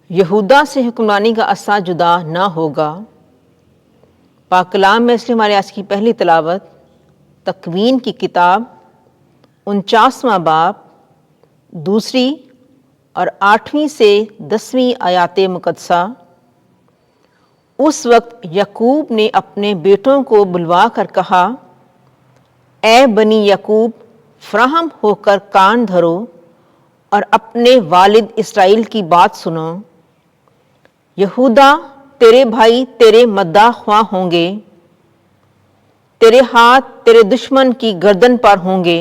یہودا سے حکمرانی کا عصا جدا نہ ہوگا۔ پاک کلام میں اس لیے ہمارے آج کی پہلی تلاوت تکوین کی کتاب 49واں باب 2 اور 8 سے 10 آیات مقدسہ۔ اس وقت یعقوب نے اپنے بیٹوں کو بلوا کر کہا، اے بنی یعقوب، فراہم ہو کر کان دھرو اور اپنے والد اسرائیل کی بات سنو۔ یہودا، تیرے بھائی تیرے مداح خواہ ہوں گے، تیرے ہاتھ تیرے دشمن کی گردن پر ہوں گے،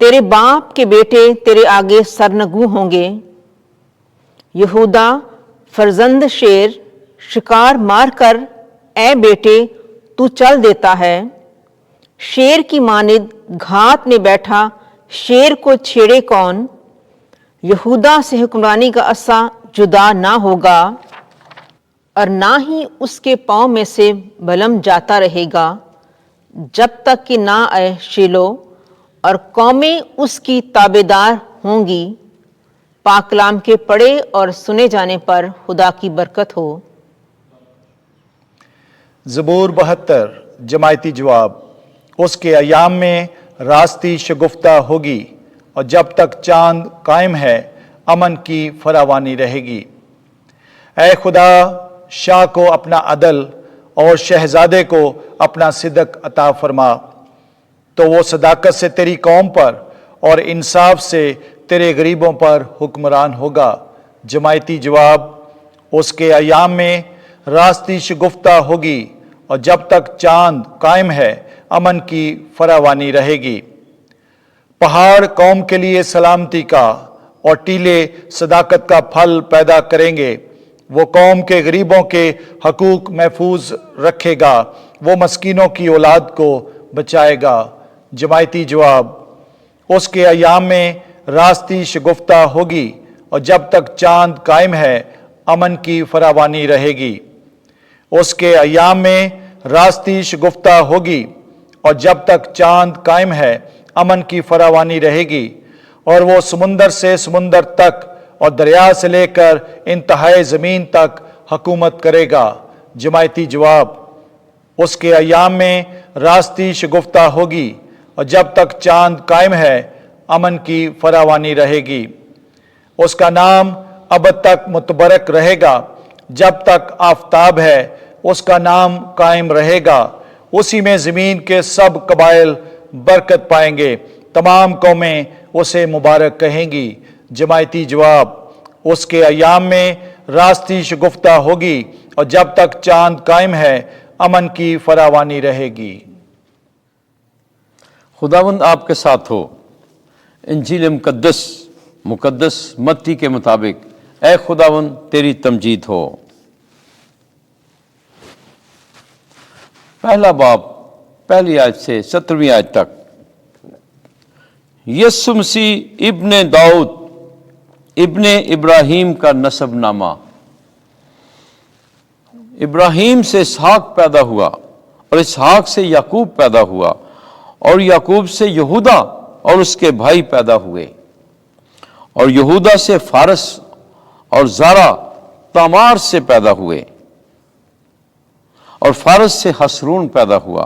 تیرے باپ کے بیٹے تیرے آگے سرنگوں ہوں گے۔ یہودا، فرزند شیر شکار مار کر اے بیٹے تو چل دیتا ہے، شیر کی مانند گھات میں بیٹھا شیر کو چھیڑے کون۔ یہودا سے حکمرانی کا عصا جدا نہ ہوگا اور نہ ہی اس کے پاؤں میں سے بلم جاتا رہے گا، جب تک کہ نہ آئے شیلو اور قومیں اس کی تابعدار ہوں گی۔ پاک کلام کے پڑھے اور سنے جانے پر خدا کی برکت ہو۔ زبور 72 جماعتی جواب۔ اس کے ایام میں راستی شگفتہ ہوگی، اور جب تک چاند قائم ہے امن کی فراوانی رہے گی۔ اے خدا، شاہ کو اپنا عدل اور شہزادے کو اپنا صدق عطا فرما، تو وہ صداقت سے تیری قوم پر اور انصاف سے تیرے غریبوں پر حکمران ہوگا۔ جماعتی جواب۔ اس کے ایام میں راستی شگفتہ ہوگی، اور جب تک چاند قائم ہے امن کی فراوانی رہے گی۔ پہاڑ قوم کے لیے سلامتی کا اور ٹیلے صداقت کا پھل پیدا کریں گے۔ وہ قوم کے غریبوں کے حقوق محفوظ رکھے گا، وہ مسکینوں کی اولاد کو بچائے گا۔ جماعتی جواب۔ اس کے ایام میں راستی شگفتہ ہوگی، اور جب تک چاند قائم ہے امن کی فراوانی رہے گی۔ اس کے ایام میں راستی شگفتہ ہوگی، اور جب تک چاند قائم ہے امن کی فراوانی رہے گی، اور وہ سمندر سے سمندر تک اور دریا سے لے کر انتہائی زمین تک حکومت کرے گا۔ جماعتی جواب۔ اس کے ایام میں راستی شگفتہ ہوگی، اور جب تک چاند قائم ہے امن کی فراوانی رہے گی۔ اس کا نام ابد تک متبرک رہے گا، جب تک آفتاب ہے اس کا نام قائم رہے گا۔ اسی میں زمین کے سب قبائل برکت پائیں گے، تمام قومیں اسے مبارک کہیں گی۔ جماعتی جواب۔ اس کے ایام میں راستی شگفتہ ہوگی، اور جب تک چاند قائم ہے امن کی فراوانی رہے گی۔ خداوند آپ کے ساتھ ہو۔ انجیل مقدس متی کے مطابق اے خداوند تیری تمجید ہو۔ پہلا باب پہلی آیت سے 17ویں آیت تک۔ یسوع مسیح ابن داؤد ابن ابراہیم کا نسب نامہ۔ ابراہیم سے اسحاق پیدا ہوا، اور اسحاق سے یعقوب پیدا ہوا، اور یعقوب سے یہودا اور اس کے بھائی پیدا ہوئے، اور یہودا سے فارس اور زارا تامار سے پیدا ہوئے، اور فارس سے حسرون پیدا ہوا،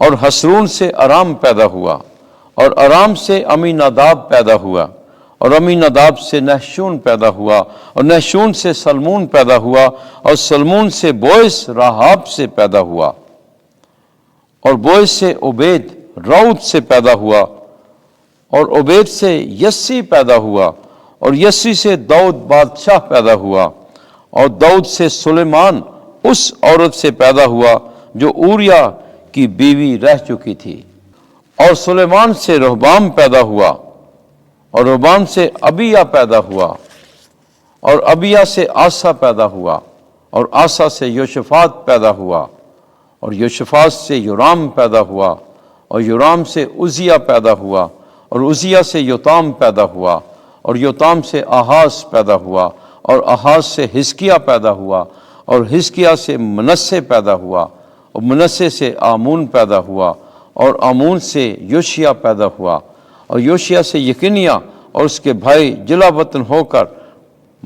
اور حسرون سے ارام پیدا ہوا، اور ارام سے امیناداب پیدا ہوا، اور امیناداب سے نحشون پیدا ہوا، اور نحشون سے سلمون پیدا ہوا، اور سلمون سے بوئس راحاب سے پیدا ہوا، اور بوئس سے عبید راؤت سے پیدا ہوا، اور عبید سے یسی پیدا ہوا، اور یسی سے داؤد بادشاہ پیدا ہوا، اور داؤد سے سلیمان اس عورت سے پیدا ہوا جو اوریا کی بیوی رہ چکی تھی، اور سلیمان سے رہبام پیدا ہوا، اور رہبام سے ابیہ پیدا ہوا، اور ابیہ سے آسا پیدا ہوا، اور آسا سے یوشفات پیدا ہوا، اور یوشفات سے یورام پیدا ہوا، اور یورام سے عزیہ پیدا ہوا، اور عزیہ سے یوتام پیدا ہوا، اور یوتام سے آہاز پیدا ہوا، اور آہاز سے حزقیہ پیدا ہوا، اور حزقیہ سے منسے پیدا ہوا، اور منسے سے آمون پیدا ہوا، اور آمون سے یوشیا پیدا ہوا، اور یوشیا سے یکنیا اور اس کے بھائی جلا وطن ہو کر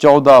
14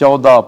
14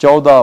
14